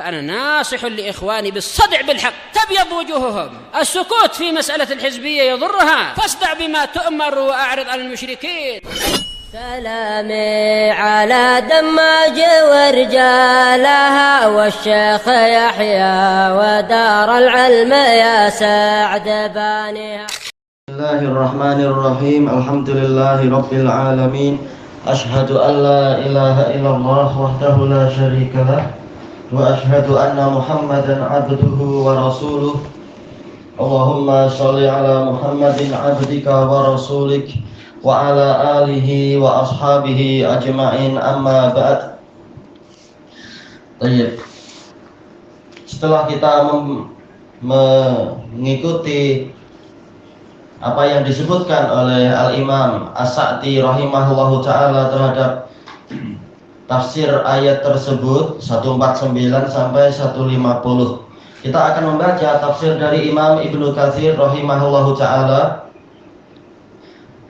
فأنا ناصح لإخواني بالصدع بالحق تبيض وجوههم. السكوت في مسألة الحزبية يضرها، فاصدع بما تؤمر وأعرض عن المشركين. سلامي على دماج ورجالها والشيخ يحيى ودار العلم يا سعد بانيها. بسم الله الرحمن الرحيم. الحمد لله رب العالمين. أشهد أن لا إله إلا الله وحده لا شريك له وأشهد أن محمدا عبده ورسوله. اللهم صل على محمد عبدك ورسولك وعلى آله وأصحابه أجمعين. أما بعد. Setelah kita mengikuti apa yang disebutkan oleh Al-Imam As-Sa'di rahimahullahu ta'ala terhadap tafsir ayat tersebut 149 sampai 150, kita akan membaca tafsir dari Imam Ibnu Katsir rahimahullahu ta'ala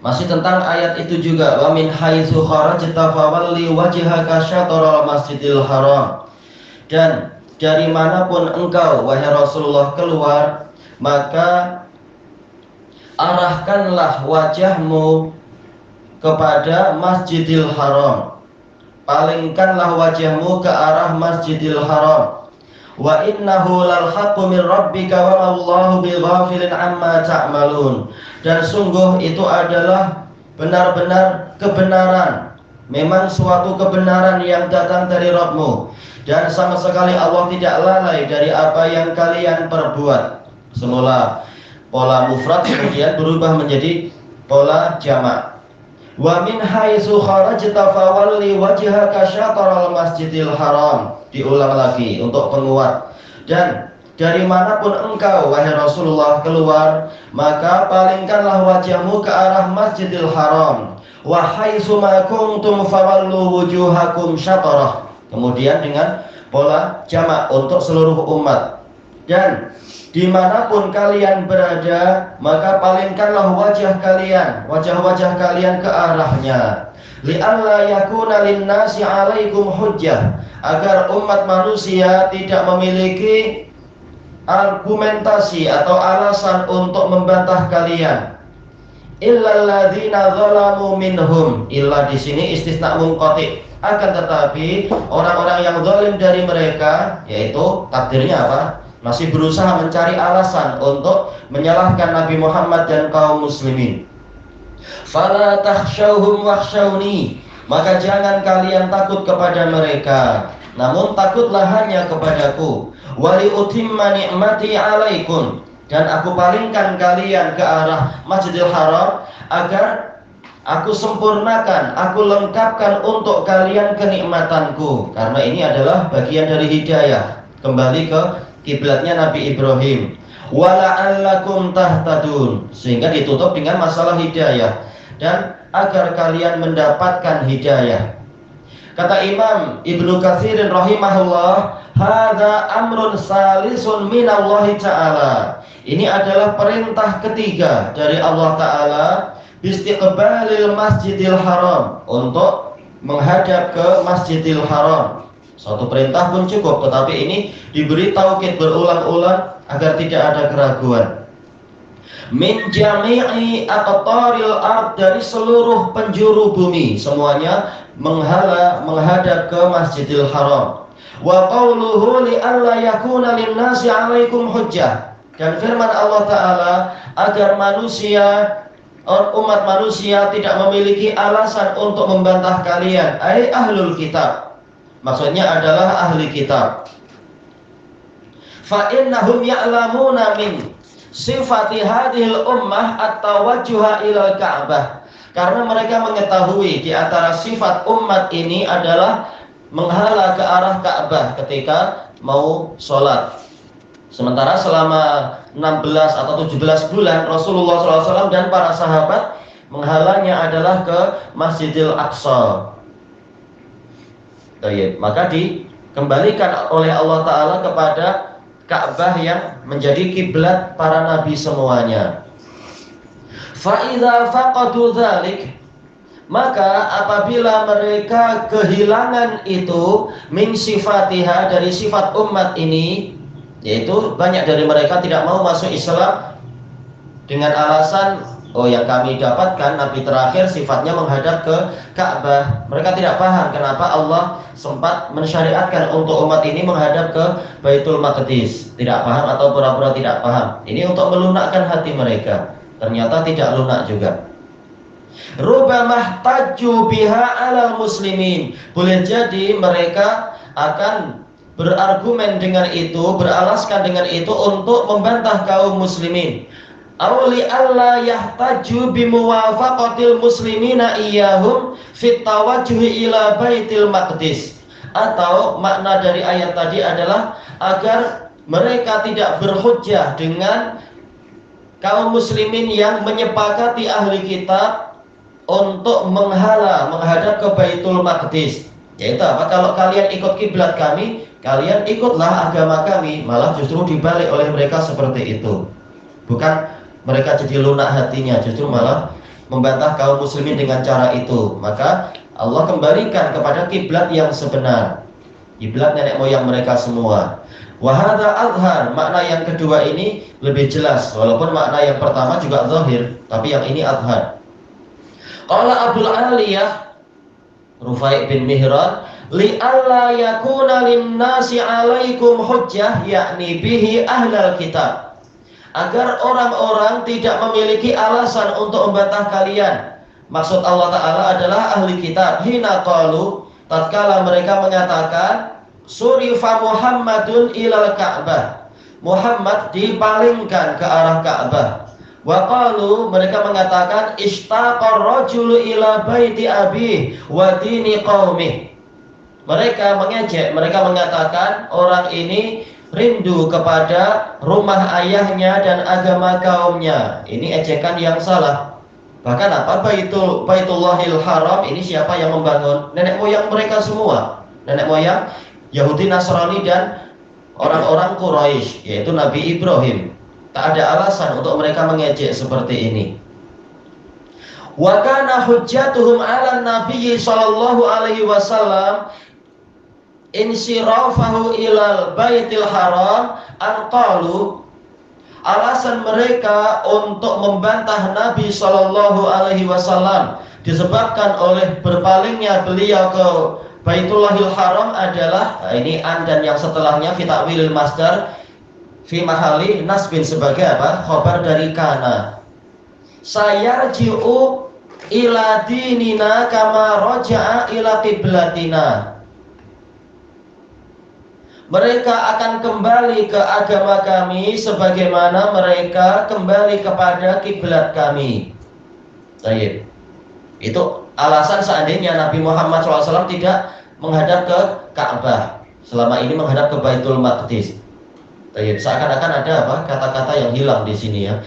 masih tentang ayat itu juga. Wa min haitsu kharajta fawalli wajhaka syatral masjidil haram, dan dari manapun engkau wahai Rasulullah keluar, maka arahkanlah wajahmu kepada Masjidil Haram, palingkanlah wajahmu ke arah Masjidil Haram. Wa innahu lal haqqu min rabbika wa mallahu bighafilin amma ta'malun, dan sungguh itu adalah benar-benar kebenaran, memang suatu kebenaran yang datang dari Rabbmu, dan sama sekali Allah tidak lalai dari apa yang kalian perbuat. Semula pola mufrad kemudian berubah menjadi pola jamak. Wa min haitsu kharajta fawalli wajhaka syatral masjidil haram. Diulang lagi untuk penguat. Dan dari manapun engkau wahai Rasulullah keluar, maka palingkanlah wajahmu ke arah Masjidil Haram. Wa haitsu ma kuntum fawallu wujuhakum syatrah. Kemudian dengan pola jamak untuk seluruh umat. Dan dimanapun kalian berada, maka palingkanlah wajah-wajah kalian ke arahnya. Li'alla yakuna linnasi 'alaikum hujjah, agar umat manusia tidak memiliki argumentasi atau alasan untuk membantah kalian. Illal ladzina zalamu minhum, illa di sini istisna munqati. Akan tetapi orang-orang yang zalim dari mereka, yaitu takdirnya apa? Masih berusaha mencari alasan untuk menyalahkan Nabi Muhammad dan kaum muslimin. Fala takhshawhum wakhshawni, maka jangan kalian takut kepada mereka, namun takutlah hanya kepadaku. Wa liutimma ni'mati 'alaikum, dan aku palingkan kalian ke arah Masjidil Haram agar aku sempurnakan, aku lengkapkan untuk kalian kenikmatanku, karena ini adalah bagian dari hidayah kembali ke kiblatnya Nabi Ibrahim. Wala'allakum tahtadun, sehingga ditutup dengan masalah hidayah, dan agar kalian mendapatkan hidayah. Kata Imam Ibnu Katsir rahimahullah, hadza amrun salisun minallahi ta'ala. Ini adalah perintah ketiga dari Allah Ta'ala, bistiqbalil Masjidil Haram, untuk menghadap ke Masjidil Haram. Suatu perintah pun cukup, tetapi ini diberi taukid berulang-ulang agar tidak ada keraguan. Min jami'i aqtaril ard, dari seluruh penjuru bumi, semuanya menghadap ke Masjidil Haram. Wa qauluhu li alla yakuna linnasi 'alaikum hujjah, dan firman Allah Ta'ala agar umat manusia tidak memiliki alasan untuk membantah kalian, ai ahlul kitab. Maksudnya adalah ahli kitab. Fa innahum ya'lamuna min sifati hadhil ummah at-tawajjuha ilal Ka'bah, karena mereka mengetahui di antara sifat umat ini adalah menghala ke arah Ka'bah ketika mau sholat. Sementara selama 16 atau 17 bulan Rasulullah SAW dan para sahabat menghalanya adalah ke Masjidil Aqsa. Maka dikembalikan oleh Allah Ta'ala kepada Ka'bah yang menjadi kiblat para nabi semuanya. Fa idza faqadu dzalik, Maka apabila mereka kehilangan itu min sifatiha, dari sifat umat ini, yaitu banyak dari mereka tidak mau masuk Islam dengan alasan, oh yang kami dapatkan Nabi terakhir sifatnya menghadap ke Ka'bah. Mereka tidak paham kenapa Allah sempat mensyariatkan untuk umat ini menghadap ke Baitul Maqdis. Tidak paham atau pura-pura tidak paham. Ini untuk melunakkan hati mereka. Ternyata tidak lunak juga. Rubamah tajju biha alal muslimin. Boleh jadi mereka akan berargumen dengan itu, beralaskan dengan itu untuk membantah kaum muslimin. Awli alla yahtaju bimuwafaqatil muslimina iyahum fit tawajjuhi ila baitil maqdis. Atau makna dari ayat tadi adalah agar mereka tidak berhujjah dengan kaum muslimin yang menyepakati ahli kitab untuk menghadap ke Baitul Maqdis. Yaitu apa? Kalau kalian ikut kiblat kami, kalian ikutlah agama kami. Malah justru dibalik oleh mereka seperti itu. Bukan mereka jadi lunak hatinya, justru malah membantah kaum muslimin dengan cara itu. Maka Allah kembalikan kepada kiblat yang sebenar, kiblat nenek moyang mereka semua. Wahada azhar, makna yang kedua ini lebih jelas, walaupun makna yang pertama juga zahir, tapi yang ini azhar. Qala Abdul Aliyah Rufai bin Mihran, li alla yakuna linnasi alaikum hujjah, yakni bihi ahlal kitab, agar orang-orang tidak memiliki alasan untuk membantah kalian. Maksud Allah Ta'ala adalah ahli kitab. Hina qalu, tatkala mereka mengatakan surifa Muhammadun ilal Ka'bah, Muhammad dipalingkan ke arah Ka'bah. Wa qalu, mereka mengatakan ishtaqar rajulu ila baiti abi wa dini qaumih. Mereka mengejek, mereka mengatakan orang ini rindu kepada rumah ayahnya dan agama kaumnya. Ini ejekan yang salah. Bahkan apa? Baitullahil Haram ini siapa yang membangun? Nenek moyang mereka semua. Nenek moyang Yahudi, Nasrani dan orang-orang Quraisy, yaitu Nabi Ibrahim. Tak ada alasan untuk mereka mengejek seperti ini. Wa kana hujjatuhum 'ala Nabi sallallahu alaihi wasallam insirafahu ilal baitil haram an qalu. Alasan mereka untuk membantah Nabi sallallahu alaihi wasallam disebabkan oleh berpalingnya beliau ke Baitullahil Haram adalah, ini an dan yang setelahnya fi ta'wilil masdar fi mahali nasbin sebagai apa? Khobar dari kana. Sayarji'u ila dinina kama roja'a ila qiblatina. Mereka akan kembali ke agama kami sebagaimana mereka kembali kepada kiblat kami. Baik. Itu alasan seandainya Nabi Muhammad SAW tidak menghadap ke Ka'bah, selama ini menghadap ke Baitul Maqdis. Baik. Seakan-akan ada apa? Kata-kata yang hilang di sini ya.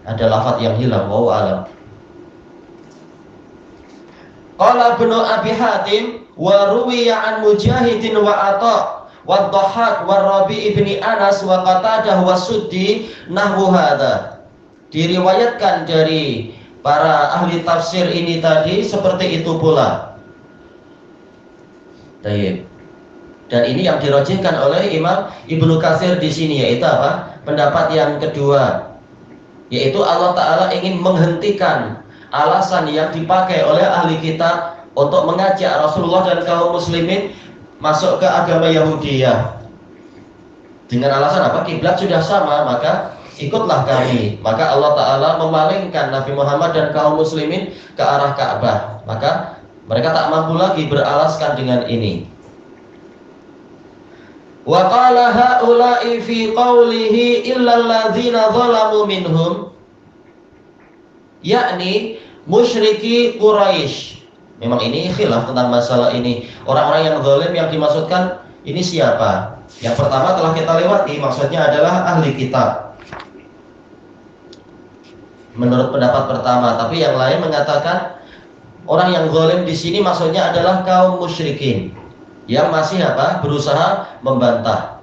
Ada lafaz yang hilang. Wallahu a'lam. Qala Ibnu Abi Hatim wa ruwiya an Mujahidin wa Atha wa Dhahhak wa Rabi ibni Anas wa Qatadah wa Suddi nahwu hadza. Diriwayatkan dari para ahli tafsir ini tadi seperti itu pula. Baik. Dan ini yang dirojihkan oleh Imam Ibnu Katsir di sini, yaitu apa? Pendapat yang kedua, yaitu Allah Ta'ala ingin menghentikan alasan yang dipakai oleh ahli kitab untuk mengajak Rasulullah dan kaum muslimin masuk ke agama Yahudiyah. Dengan alasan apa? Kiblat sudah sama, maka ikutlah kami. Maka Allah Ta'ala memalingkan Nabi Muhammad dan kaum muslimin ke arah Ka'bah. Maka mereka tak mampu lagi beralaskan dengan ini. Wa qala haula'i fi qawlihi illa alladzina zalamu minhum, yakni musyriki Quraisy. Memang ini khilaf tentang masalah ini. Orang-orang yang zalim yang dimaksudkan ini siapa? Yang pertama telah kita lewati, maksudnya adalah ahli kitab. Menurut pendapat pertama, tapi yang lain mengatakan orang yang zalim di sini maksudnya adalah kaum musyrikin yang masih apa? Berusaha membantah.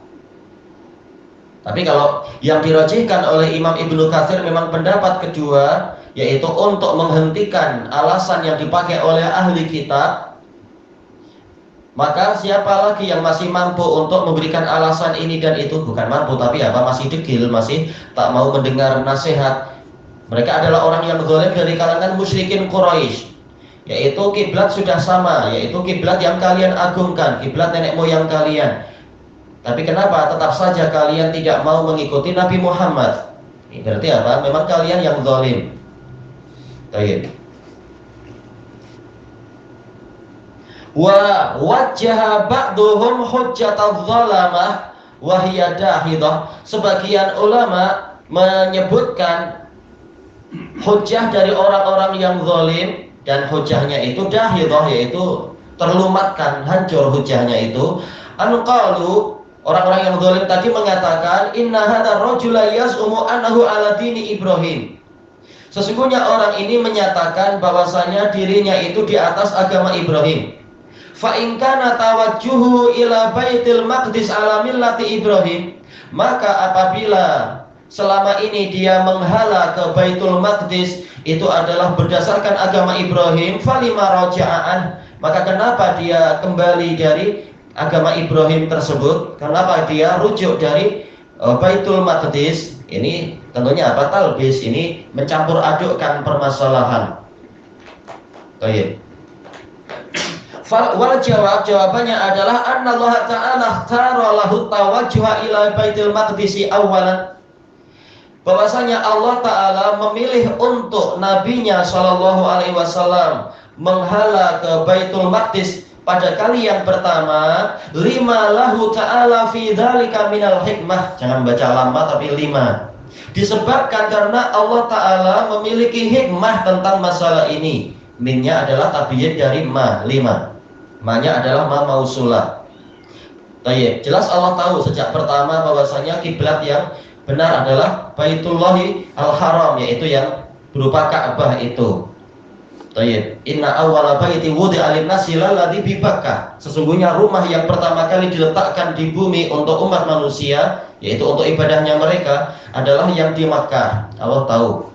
Tapi kalau yang dirajihkan oleh Imam Ibnu Katsir memang pendapat kedua, yaitu untuk menghentikan alasan yang dipakai oleh ahli kitab, maka siapa lagi yang masih mampu untuk memberikan alasan ini dan itu? Bukan mampu, tapi masih degil, masih tak mau mendengar nasihat. Mereka adalah orang yang zalim dari kalangan musyrikin Quraisy, yaitu kiblat sudah sama, yaitu kiblat yang kalian agungkan, kiblat nenek moyang kalian. Tapi kenapa tetap saja kalian tidak mau mengikuti Nabi Muhammad? Ini berarti apa? Memang kalian yang zalim. Baik. Wa wajjaha ba'duhum hujjatadz zalamah wa hiya dahidah. Sebagian ulama menyebutkan hujjah dari orang-orang yang zalim, dan hujjahnya itu dahidah, yaitu terlumatkan, hancur hujjahnya itu. Anqalu, orang-orang yang zalim tadi mengatakan, inna hadzal rajula yaz'umu annahu ala dini Ibrahim. Sesungguhnya orang ini menyatakan bahwasanya dirinya itu di atas agama Ibrahim. Fa in kana tawajjuhu ila Baitil Maqdis ala millati Ibrahim, maka apabila selama ini dia menghala ke Baitul Maqdis itu adalah berdasarkan agama Ibrahim, falima raja'an, maka kenapa dia kembali dari agama Ibrahim tersebut? Kenapa dia rujuk dari Baitul Maqdis? Ini tentunya talbis, ini mencampur adukkan permasalahan. Baik. Wal jawabannya adalah annallaha ta'ala tara lahu tawajjuha ila Baitul Maqdis awalan. Bahwasanya Allah Ta'ala memilih untuk nabinya Shallallahu Alaihi Wasallam menghala ke Baitul Maqdis pada kali yang pertama, lima lahu ta'ala fi dzalika minal hikmah. Jangan baca lama tapi lima. Disebabkan karena Allah Ta'ala memiliki hikmah tentang masalah ini. Minnya adalah tabiyyid dari ma, lima. Ma-nya adalah ma mausulah. Baik, jelas Allah tahu sejak pertama bahwasanya kiblat yang benar adalah Baitullahi Al-Haram, yaitu yang berupa Ka'bah itu. Baik, inna awwala baiti wudi'a lin-nasi lalladzi bi Bakkah. Sesungguhnya rumah yang pertama kali diletakkan di bumi untuk umat manusia, yaitu untuk ibadahnya mereka, adalah yang di Makkah. Allah tahu.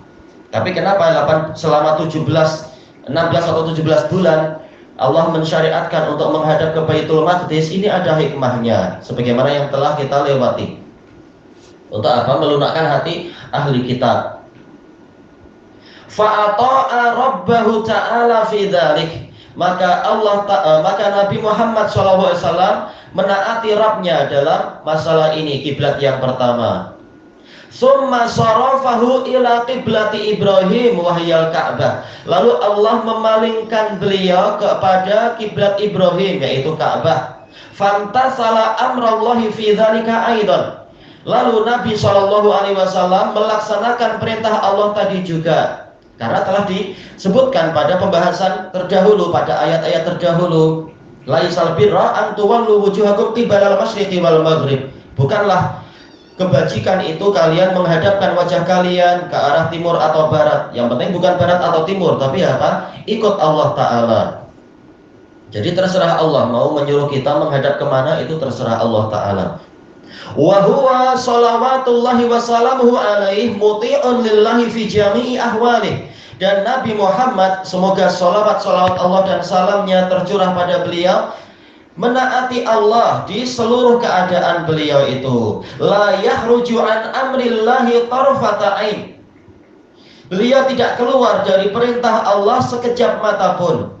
Tapi kenapa selama 16 atau 17 bulan Allah mensyariatkan untuk menghadap ke Baitul Maqdis? Ini ada hikmahnya, sebagaimana yang telah kita lewati. Untuk apa? Melunakkan hati ahli kitab. Fa'ata'a rabbahu ta'ala fi dzalik. Maka Nabi Muhammad SAW menaati Rabbnya dalam masalah ini, kiblat yang pertama. Summa sarafahu ila qiblati Ibrahim wahyal Ka'bah. Lalu Allah memalingkan beliau kepada kiblat Ibrahim, yaitu Ka'bah. Fantasala amrallahi fi dzalika aidan. Lalu Nabi SAW melaksanakan perintah Allah tadi juga, karena telah disebutkan pada pembahasan terdahulu, pada ayat-ayat terdahulu. Laisal birra an tuwallu wujuhakum qibalal masyriqi wal maghrib. Bukanlah kebajikan itu kalian menghadapkan wajah kalian ke arah timur atau barat. Yang penting bukan barat atau timur, tapi ikut Allah Ta'ala. Jadi terserah Allah, mau menyuruh kita menghadap kemana itu terserah Allah Ta'ala. Wa huwa shalawatullahi wa salamuhu alaihi muti'un lillahi fi jami'i ahwalih. Dan Nabi Muhammad, semoga salawat Allah dan salamnya tercurah pada beliau, menaati Allah di seluruh keadaan beliau itu. La yahruju an amrillahi tarfata ain. Beliau tidak keluar dari perintah Allah sekejap mata pun.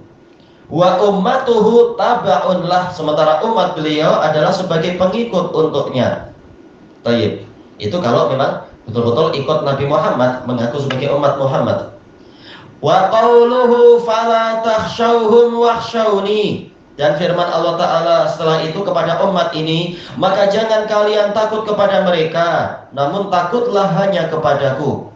Wa ummatuhu taba'un lah, sementara umat beliau adalah sebagai pengikut untuknya. Baik, itu kalau memang betul-betul ikut Nabi Muhammad, mengaku sebagai umat Muhammad. Wa qauluhu fala takhshawhum wakhshawni. Dan firman Allah Ta'ala setelah itu kepada umat ini, maka jangan kalian takut kepada mereka, namun takutlah hanya kepadaku.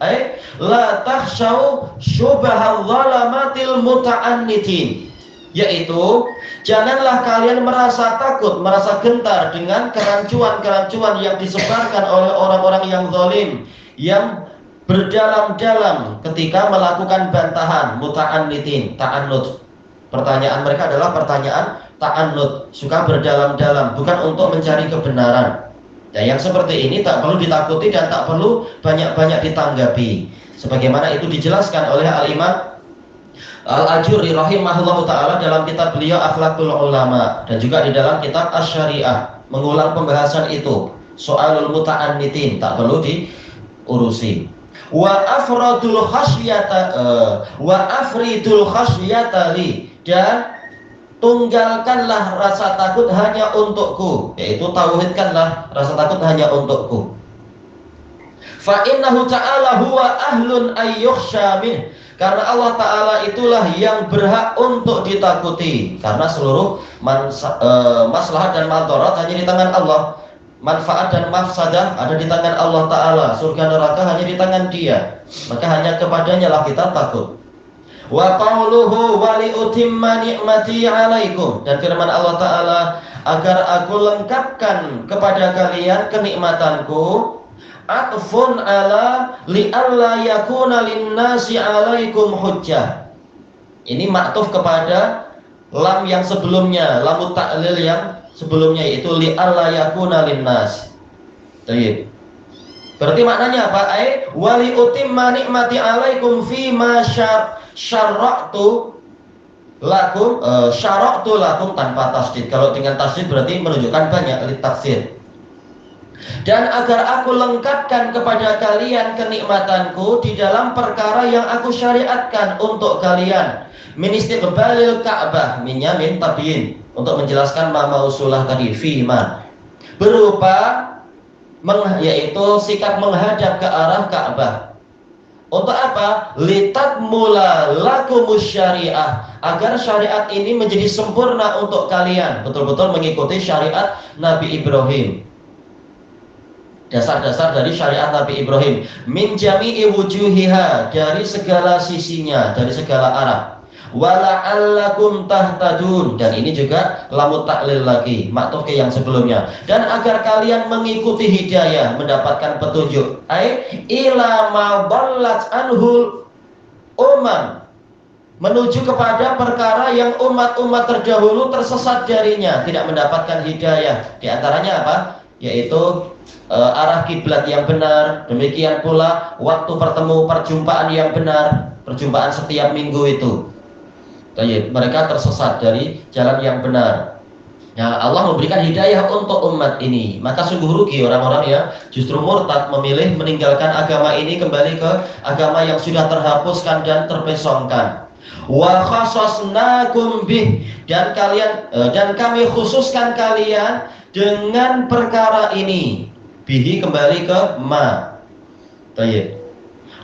La takhshaw syubhal zalamatil muta'annitin. Yaitu, janganlah kalian merasa takut, merasa gentar dengan kerancuan-kerancuan yang disebarkan oleh orang-orang yang zalim, yang berdalam-dalam ketika melakukan bantahan, muta'annitin, ta'annud. Pertanyaan mereka adalah pertanyaan ta'annud, suka berdalam-dalam, bukan untuk mencari kebenaran. Dan yang seperti ini tak perlu ditakuti dan tak perlu banyak-banyak ditanggapi. sebagaimana itu dijelaskan oleh Al-Imam Al-Ajurri rahimahullahu ta'ala dalam kitab beliau Akhlaqul Ulama, dan juga di dalam kitab Asy-Syariah mengulang pembahasan itu. Soalul muta'annitin tak perlu diurusi. Wa afradul khasyata li, dan tunggalkanlah rasa takut hanya untukku, yaitu tauhidkanlah rasa takut hanya untukku. Fa innahu ta'ala huwa ahlun ayyukhsha min, karena Allah Ta'ala itulah yang berhak untuk ditakuti, karena seluruh maslahat dan madarat hanya di tangan Allah, manfaat dan mafsadah ada di tangan Allah Ta'ala, surga neraka hanya di tangan Dia, maka hanya kepadanya lah kita takut. Wa qauluhu wa liutimma ni'mati 'alaikum, dan firman Allah Ta'ala, agar aku lengkapkan kepada kalian kenikmatanku. Atfun ala li'alla yakuna linnasi 'alaikum hujjah. Ini maktuf kepada lam yang sebelumnya, lam ta'lil yang sebelumnya, yaitu li'alla yakuna linnas. Baik. Berarti maknanya apa? Ai wali utimma ni'mati 'alaikum fi ma syara'tu lakum, syara'tu lakum tanpa tasdid. Kalau dengan tasdid berarti menunjukkan banyak, litaksir. Dan agar aku lengkapkan kepada kalian kenikmatanku di dalam perkara yang aku syariatkan untuk kalian. Min istiqbalil Ka'bah, minnya min tabiin, untuk menjelaskan ma usulah tadi, fima, berupa yaitu sikap menghadap ke arah Ka'bah. Untuk apa? Litakmula lakumus syariah, agar syariat ini menjadi sempurna untuk kalian, betul-betul mengikuti syariat Nabi Ibrahim. Dasar-dasar dari syariat Nabi Ibrahim, min jami'i wujuhiha, dari segala sisinya, dari segala arah. Wala'allakum tahtadun, dan ini juga lamu ta'lil lagi, maktuf ke yang sebelumnya. Dan agar kalian mengikuti hidayah, mendapatkan petunjuk. Ai ila ma ballat anhul menuju kepada perkara yang umat-umat terdahulu tersesat darinya, tidak mendapatkan hidayah. Di antaranya apa? Yaitu arah kiblat yang benar, demikian pula waktu perjumpaan yang benar, perjumpaan setiap minggu itu. Mereka tersesat dari jalan yang benar. Nah, Allah memberikan hidayah untuk umat ini, maka sungguh rugi orang-orang yang justru murtad, memilih meninggalkan agama ini, kembali ke agama yang sudah terhapuskan dan terpesongkan. Wa khassasnakum bih, dan kami khususkan kalian dengan perkara ini. Bihi kembali ke ma. Baik.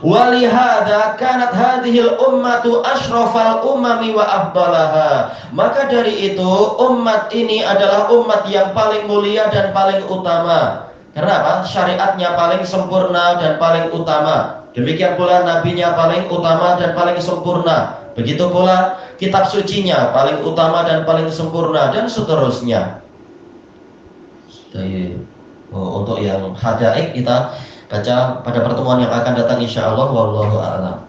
Walihada kanat hadhil ummatu asyrafal umami wa afdalaha. Maka dari itu umat ini adalah umat yang paling mulia dan paling utama. Kenapa? Syariatnya paling sempurna dan paling utama. Demikian pula nabinya paling utama dan paling sempurna. Begitu pula kitab sucinya paling utama dan paling sempurna, dan seterusnya. Untuk yang hadaik kita baca pada pertemuan yang akan datang insyaallah. Wallahu a'lam.